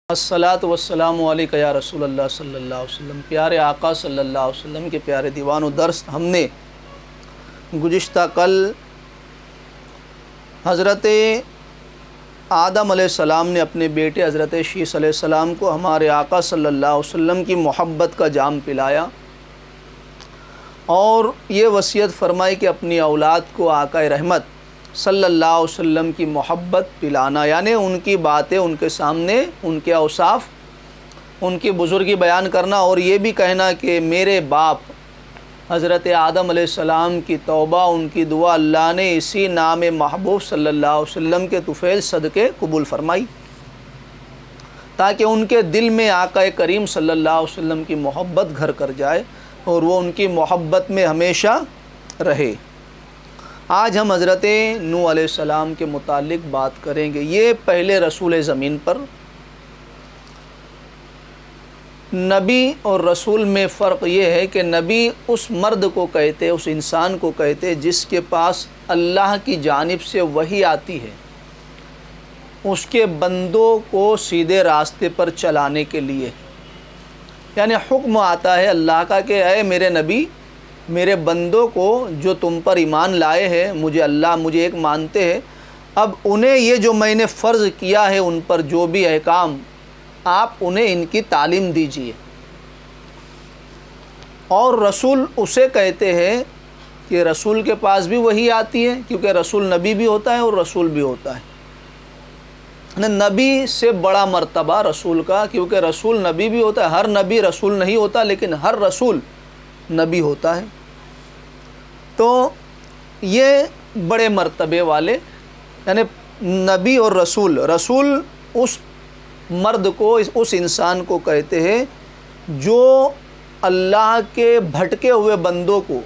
الصلاۃ والسلام علیکہ یا رسول اللہ صلی اللہ علیہ وسلم۔ پیارے آقا صلی اللہ علیہ وسلم کے پیارے دیوان و درس، ہم نے گزشتہ کل حضرت آدم علیہ السلام نے اپنے بیٹے حضرت شیس علیہ السلام کو ہمارے آقا صلی اللہ علیہ وسلم کی محبت کا جام پلایا اور یہ وصیت فرمائی کہ اپنی اولاد کو آقا رحمت صلی اللہ علیہ وسلم کی محبت پلانا، یعنی ان کی باتیں ان کے سامنے، ان کے اوصاف، ان کی بزرگی بیان کرنا، اور یہ بھی کہنا کہ میرے باپ حضرت آدم علیہ السلام کی توبہ، ان کی دعا اللہ نے اسی نام محبوب صلی اللہ علیہ وسلم کے طفیل صدقے قبول فرمائی، تاکہ ان کے دل میں آقا کریم صلی اللہ علیہ وسلم کی محبت گھر کر جائے اور وہ ان کی محبت میں ہمیشہ رہے۔ آج ہم حضرت نوح علیہ السلام کے متعلق بات کریں گے۔ یہ پہلے رسول زمین پر۔ نبی اور رسول میں فرق یہ ہے کہ نبی اس مرد کو کہتے، اس انسان کو کہتے جس کے پاس اللہ کی جانب سے وحی آتی ہے، اس کے بندوں کو سیدھے راستے پر چلانے کے لیے، یعنی حکم آتا ہے اللہ کا کہ اے میرے نبی، میرے بندوں کو جو تم پر ایمان لائے ہیں، مجھے ایک مانتے ہیں، اب انہیں یہ جو میں نے فرض کیا ہے ان پر جو بھی احکام، آپ انہیں ان کی تعلیم دیجیے۔ اور رسول اسے کہتے ہیں کہ رسول کے پاس بھی وحی آتی ہے، کیونکہ رسول نبی بھی ہوتا ہے اور رسول بھی ہوتا ہے۔ نبی سے بڑا مرتبہ رسول کا، کیونکہ رسول نبی بھی ہوتا ہے، ہر نبی رسول نہیں ہوتا لیکن ہر رسول نبی ہوتا ہے۔ تو یہ بڑے مرتبے والے، یعنی نبی اور رسول اس مرد کو، اس انسان کو کہتے ہیں جو اللہ کے بھٹکے ہوئے بندوں کو،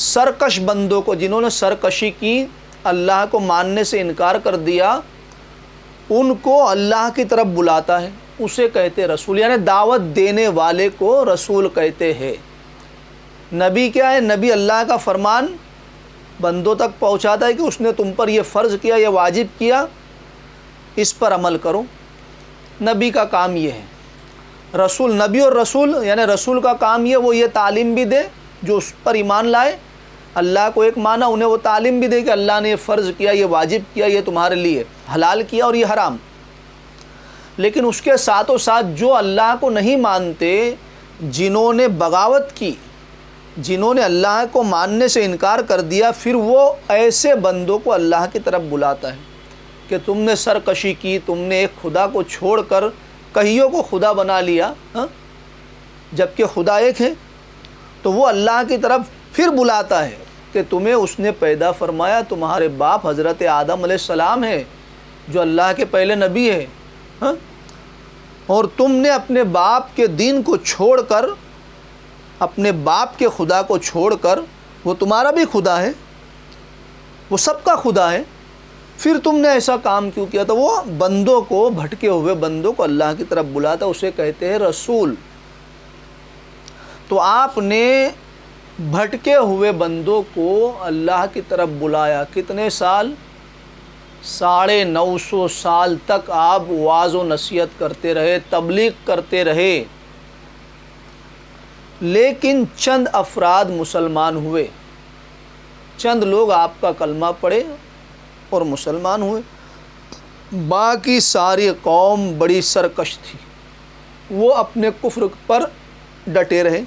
سرکش بندوں کو، جنہوں نے سرکشی کی، اللہ کو ماننے سے انکار کر دیا، ان کو اللہ کی طرف بلاتا ہے، اسے کہتے رسول، یعنی دعوت دینے والے کو رسول کہتے ہیں۔ نبی کیا ہے؟ نبی اللہ کا فرمان بندوں تک پہنچاتا ہے کہ اس نے تم پر یہ فرض کیا، یہ واجب کیا، اس پر عمل کرو۔ نبی کا کام یہ ہے۔ رسول، نبی اور رسول، یعنی رسول کا کام وہ یہ تعلیم بھی دے جو اس پر ایمان لائے، اللہ کو ایک مانا، انہیں وہ تعلیم بھی دے کہ اللہ نے یہ فرض کیا، یہ واجب کیا، یہ تمہارے لیے حلال کیا اور یہ حرام۔ لیکن اس کے ساتھ و ساتھ جو اللہ کو نہیں مانتے، جنہوں نے بغاوت کی، جنہوں نے اللہ کو ماننے سے انکار کر دیا، پھر وہ ایسے بندوں کو اللہ کی طرف بلاتا ہے کہ تم نے سرکشی کی، تم نے ایک خدا کو چھوڑ کر کہیوں کو خدا بنا لیا، جبکہ خدا ایک ہے، تو وہ اللہ کی طرف پھر بلاتا ہے کہ تمہیں اس نے پیدا فرمایا، تمہارے باپ حضرت آدم علیہ السلام ہے جو اللہ کے پہلے نبی ہے، اور تم نے اپنے باپ کے دین کو چھوڑ کر، اپنے باپ کے خدا کو چھوڑ کر، وہ تمہارا بھی خدا ہے، وہ سب کا خدا ہے، پھر تم نے ایسا کام کیوں کیا؟ تو وہ بندوں کو، بھٹکے ہوئے بندوں کو اللہ کی طرف بلاتا، اسے کہتے ہیں رسول۔ تو آپ نے بھٹکے ہوئے بندوں کو اللہ کی طرف بلایا۔ کتنے سال؟ 950 سال تک آپ واعظ و نصیحت کرتے رہے، تبلیغ کرتے رہے، لیکن چند افراد مسلمان ہوئے، چند لوگ آپ کا کلمہ پڑھے اور مسلمان ہوئے، باقی ساری قوم بڑی سرکش تھی، وہ اپنے کفر پر ڈٹے رہے۔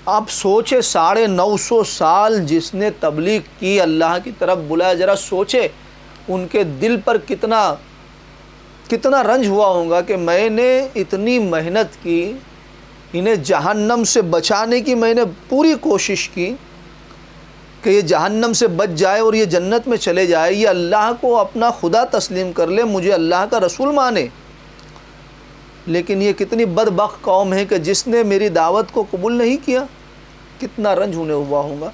آپ سوچے 950 سال جس نے تبلیغ کی، اللہ کی طرف بلایا، ذرا سوچے ان کے دل پر کتنا رنج ہوا ہوگا کہ میں نے اتنی محنت کی، انہیں جہنم سے بچانے کی میں نے پوری کوشش کی کہ یہ جہنم سے بچ جائے اور یہ جنت میں چلے جائے، یہ اللہ کو اپنا خدا تسلیم کر لے، مجھے اللہ کا رسول مانے، لیکن یہ کتنی بدبخت قوم ہے کہ جس نے میری دعوت کو قبول نہیں کیا۔ کتنا رنج ہونے ہوا ہوگا۔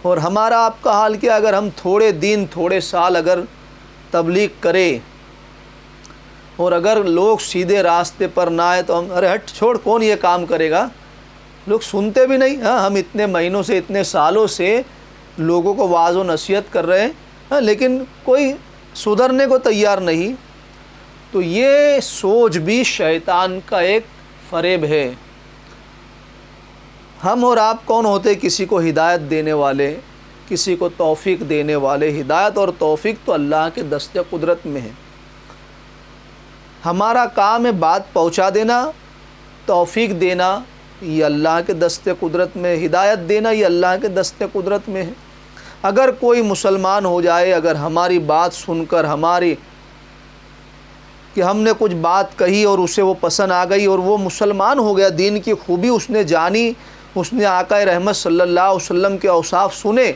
اور ہمارا آپ کا حال کیا؟ اگر ہم تھوڑے دن، تھوڑے سال اگر تبلیغ کریں اور اگر لوگ سیدھے راستے پر نہ آئے تو ہم ارے ہٹ چھوڑ، کون یہ کام کرے گا، لوگ سنتے بھی نہیں۔ ہم اتنے مہینوں سے، اتنے سالوں سے لوگوں کو واعظ و نصیحت کر رہے ہیں، لیکن کوئی سدھرنے کو تیار نہیں۔ تو یہ سوچ بھی شیطان کا ایک فریب ہے۔ ہم اور آپ کون ہوتے؟ کسی کو ہدایت دینے والے، کسی کو توفیق دینے والے۔ ہدایت اور توفیق تو اللہ کے دست قدرت میں ہے۔ ہمارا کام ہے بات پہنچا دینا، توفیق دینا یہ اللہ کے دست قدرت میں، ہدایت دینا یہ اللہ کے دست قدرت میں ہے۔ اگر کوئی مسلمان ہو جائے، اگر ہماری بات سن کر کہ ہم نے کچھ بات کہی اور اسے وہ پسند آ گئی اور وہ مسلمان ہو گیا، دین کی خوبی اس نے جانی، اس نے آقا رحمت صلی اللہ علیہ وسلم کے اوصاف سنے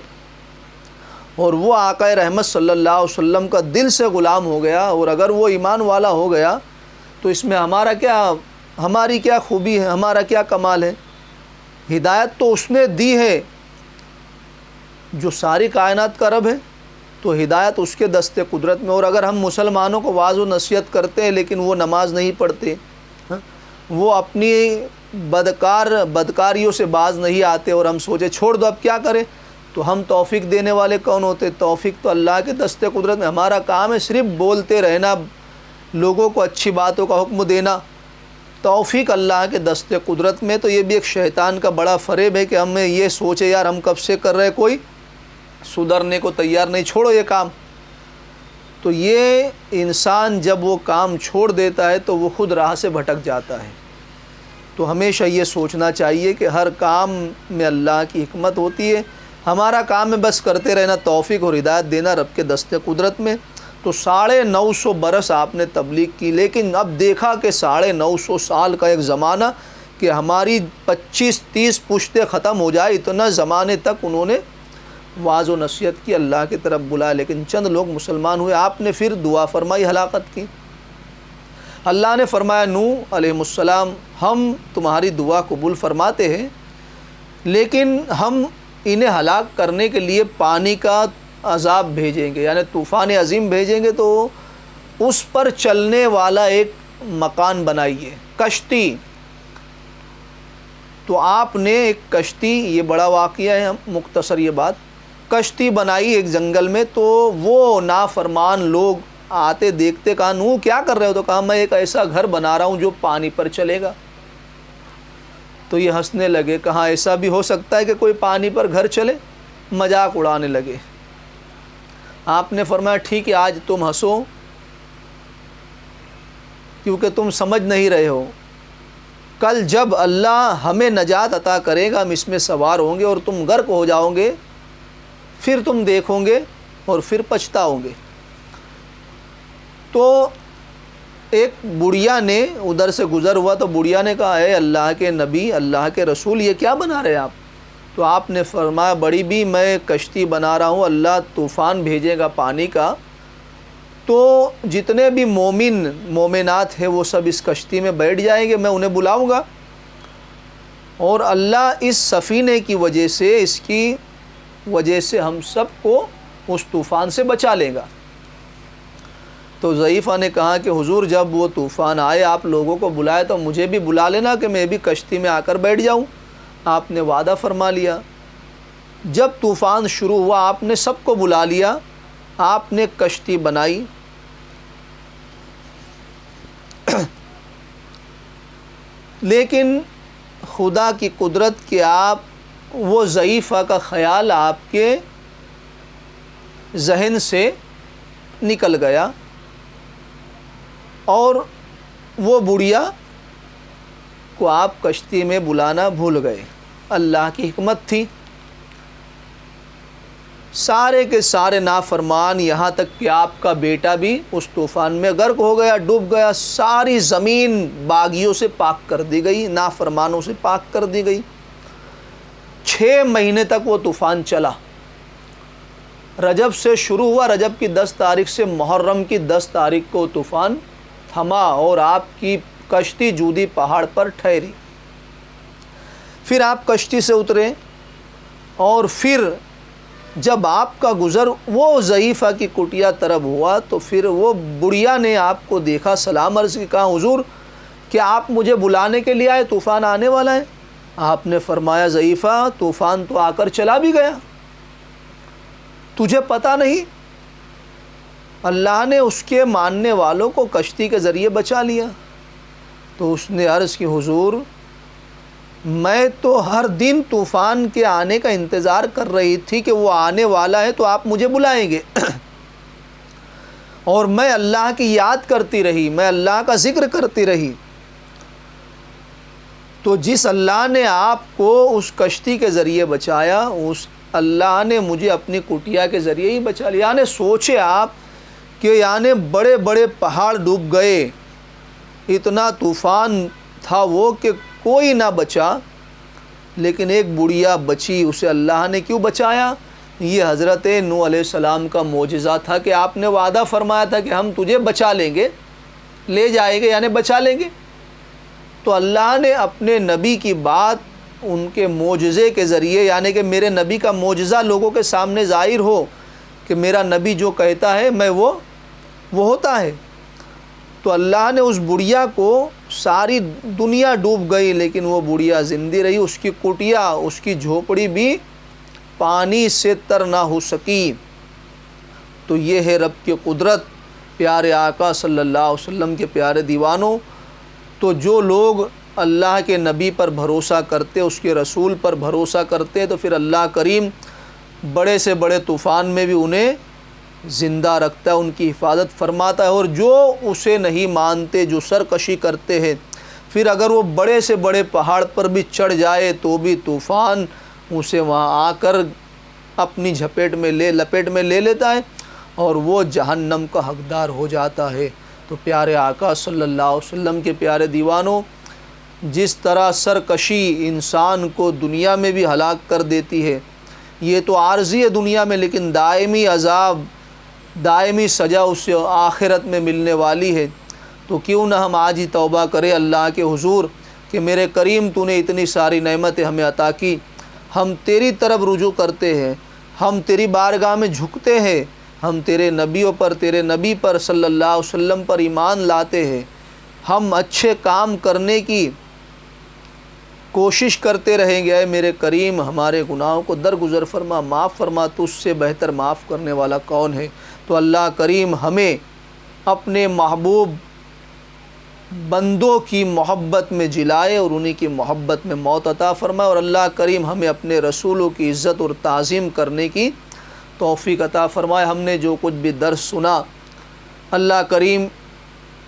اور وہ آقا رحمت صلی اللہ علیہ وسلم کا دل سے غلام ہو گیا، اور اگر وہ ایمان والا ہو گیا تو اس میں ہماری کیا خوبی ہے، ہمارا کیا کمال ہے؟ ہدایت تو اس نے دی ہے جو ساری کائنات کا رب ہے، تو ہدایت اس کے دست قدرت میں۔ اور اگر ہم مسلمانوں کو واعظ و نصیحت کرتے ہیں لیکن وہ نماز نہیں پڑھتے، وہ اپنی بدکاریوں سے باز نہیں آتے اور ہم سوچے چھوڑ دو اب کیا کریں، تو ہم توفیق دینے والے کون ہوتے؟ توفیق تو اللہ کے دست قدرت میں۔ ہمارا کام ہے صرف بولتے رہنا، لوگوں کو اچھی باتوں کا حکم دینا، توفیق اللہ کے دست قدرت میں۔ تو یہ بھی ایک شیطان کا بڑا فریب ہے کہ ہمیں یہ سوچے یار ہم کب سے کر رہے، کوئی سدھرنے کو تیار نہیں، چھوڑو یہ کام۔ تو یہ انسان جب وہ کام چھوڑ دیتا ہے تو وہ خود راہ سے بھٹک جاتا ہے۔ تو ہمیشہ یہ سوچنا چاہیے کہ ہر کام میں اللہ کی حکمت ہوتی ہے، ہمارا کام ہے بس کرتے رہنا، توفیق اور ہدایت دینا رب کے دست قدرت میں۔ تو 950 برس آپ نے تبلیغ کی، لیکن اب دیکھا کہ 950 سال کا ایک زمانہ کہ ہماری 25-30 پشتیں ختم ہو جائے، اتنا زمانے تک انہوں نے واعظ و نصیحت کی، اللہ کی طرف بلایا، لیکن چند لوگ مسلمان ہوئے۔ آپ نے پھر دعا فرمائی ہلاکت کی۔ اللہ نے فرمایا نوح علیہ السلام ہم تمہاری دعا قبول فرماتے ہیں، لیکن ہم انہیں ہلاک کرنے کے لیے پانی کا عذاب بھیجیں گے، یعنی طوفان عظیم بھیجیں گے، تو اس پر چلنے والا ایک مکان بنائیے، کشتی۔ تو آپ نے ایک کشتی، یہ بڑا واقعہ ہے، مختصر یہ بات، کشتی بنائی ایک جنگل میں۔ تو وہ نافرمان لوگ آتے دیکھتے، کہا نوح کیا کر رہے ہو؟ تو کہا میں ایک ایسا گھر بنا رہا ہوں جو پانی پر چلے گا۔ تو یہ ہنسنے لگے، کہاں ایسا بھی ہو سکتا ہے کہ کوئی پانی پر گھر چلے؟ مذاق اڑانے لگے۔ آپ نے فرمایا ٹھیک ہے آج تم ہنسو کیونکہ تم سمجھ نہیں رہے ہو، کل جب اللہ ہمیں نجات عطا کرے گا ہم اس میں سوار ہوں گے اور تم غرق ہو جاؤ گے، پھر تم دیکھو گے اور پھر پچھتاؤ گے۔ تو ایک بڑھیا نے ادھر سے گزر ہوا، تو بڑھیا نے کہا اے اللہ کے نبی، اللہ کے رسول، یہ کیا بنا رہے آپ؟ تو آپ نے فرمایا بڑی بھی میں کشتی بنا رہا ہوں، اللہ طوفان بھیجے گا پانی کا، تو جتنے بھی مومنات ہیں وہ سب اس کشتی میں بیٹھ جائیں گے، میں انہیں بلاؤں گا، اور اللہ اس سفینے کی وجہ سے، اس کی وجہ سے ہم سب کو اس طوفان سے بچا لے گا۔ تو ضعیفہ نے کہا کہ حضور جب وہ طوفان آئے آپ لوگوں کو بلائے تو مجھے بھی بلا لینا کہ میں بھی کشتی میں آ کر بیٹھ جاؤں۔ آپ نے وعدہ فرما لیا۔ جب طوفان شروع ہوا آپ نے سب کو بلا لیا، آپ نے کشتی بنائی، لیکن خدا کی قدرت کہ آپ وہ ضعیفہ کا خیال آپ کے ذہن سے نکل گیا اور وہ بڑھیا کو آپ کشتی میں بلانا بھول گئے۔ اللہ کی حکمت تھی، سارے کے سارے نافرمان، یہاں تک کہ آپ کا بیٹا بھی اس طوفان میں غرق ہو گیا، ڈوب گیا، ساری زمین باغیوں سے پاک کر دی گئی، نافرمانوں سے پاک کر دی گئی۔ 6 مہینے تک وہ طوفان چلا، رجب سے شروع ہوا، رجب کی 10 تاریخ سے محرم کی 10 تاریخ کو طوفان تھما اور آپ کی کشتی جودی پہاڑ پر ٹھہری۔ پھر آپ کشتی سے اترے اور پھر جب آپ کا گزر وہ ضعیفہ کی کٹیا طرف ہوا تو پھر وہ بڑھیا نے آپ کو دیکھا، سلام عرض کی، کہا حضور کیا آپ مجھے بلانے کے لیے آئے؟ طوفان آنے والا ہے۔ آپ نے فرمایا ضعیفہ طوفان تو آ کر چلا بھی گیا، تجھے پتہ نہیں؟ اللہ نے اس کے ماننے والوں کو کشتی کے ذریعے بچا لیا۔ تو اس نے عرض کی حضور میں تو ہر دن طوفان کے آنے کا انتظار کر رہی تھی کہ وہ آنے والا ہے تو آپ مجھے بلائیں گے، اور میں اللہ کی یاد کرتی رہی، میں اللہ کا ذکر کرتی رہی۔ تو جس اللہ نے آپ کو اس کشتی کے ذریعے بچایا، اس اللہ نے مجھے اپنی کٹیا کے ذریعے ہی بچا لیا۔ یعنی سوچے آپ کہ یعنی بڑے بڑے پہاڑ ڈوب گئے، اتنا طوفان تھا وہ کہ کوئی نہ بچا، لیکن ایک بڑھیا بچی، اسے اللہ نے کیوں بچایا؟ یہ حضرت نوح علیہ السلام کا معجزہ تھا کہ آپ نے وعدہ فرمایا تھا کہ ہم تجھے بچا لیں گے، لے جائیں گے، یعنی بچا لیں گے۔ تو اللہ نے اپنے نبی کی بات ان کے معجزے کے ذریعے، یعنی کہ میرے نبی کا معجزہ لوگوں کے سامنے ظاہر ہو کہ میرا نبی جو کہتا ہے میں وہ ہوتا ہے۔ تو اللہ نے اس بڑھیا کو، ساری دنیا ڈوب گئی لیکن وہ بڑھیا زندہ رہی، اس کی کٹیا، اس کی جھوپڑی بھی پانی سے تر نہ ہو سکی۔ تو یہ ہے رب کی قدرت۔ پیارے آقا صلی اللہ علیہ وسلم کے پیارے دیوانوں، تو جو لوگ اللہ کے نبی پر بھروسہ کرتے، اس کے رسول پر بھروسہ کرتے، تو پھر اللہ کریم بڑے سے بڑے طوفان میں بھی انہیں زندہ رکھتا ہے، ان کی حفاظت فرماتا ہے۔ اور جو اسے نہیں مانتے، جو سرکشی کرتے ہیں، پھر اگر وہ بڑے سے بڑے پہاڑ پر بھی چڑھ جائے تو بھی طوفان اسے وہاں آ کر اپنی لپیٹ میں لے لیتا ہے اور وہ جہنم کا حقدار ہو جاتا ہے۔ تو پیارے آقا صلی اللہ علیہ وسلم کے پیارے دیوانوں، جس طرح سرکشی انسان کو دنیا میں بھی ہلاک کر دیتی ہے، یہ تو عارضی ہے دنیا میں، لیکن دائمی عذاب، دائمی سزا اسے آخرت میں ملنے والی ہے۔ تو کیوں نہ ہم آج ہی توبہ کریں اللہ کے حضور کہ میرے کریم تو نے اتنی ساری نعمتیں ہمیں عطا کی، ہم تیری طرف رجوع کرتے ہیں، ہم تیری بارگاہ میں جھکتے ہیں، ہم تیرے نبیوں پر، تیرے نبی پر صلی اللہ علیہ وسلم پر ایمان لاتے ہیں، ہم اچھے کام کرنے کی کوشش کرتے رہیں گے۔ اے میرے کریم ہمارے گناہوں کو درگزر فرما، معاف فرما، تجھ سے بہتر معاف کرنے والا کون ہے؟ تو اللہ کریم ہمیں اپنے محبوب بندوں کی محبت میں جلائے اور انہی کی محبت میں موت عطا فرمائے، اور اللہ کریم ہمیں اپنے رسولوں کی عزت اور تعظیم کرنے کی توفیق عطا فرمائے۔ ہم نے جو کچھ بھی درس سنا، اللہ کریم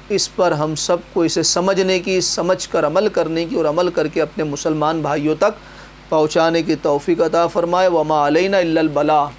اس پر ہم سب کو اسے سمجھنے کی، سمجھ کر عمل کرنے کی، اور عمل کر کے اپنے مسلمان بھائیوں تک پہنچانے کی توفیق عطا فرمائے۔ وما علینا الا البلاغ۔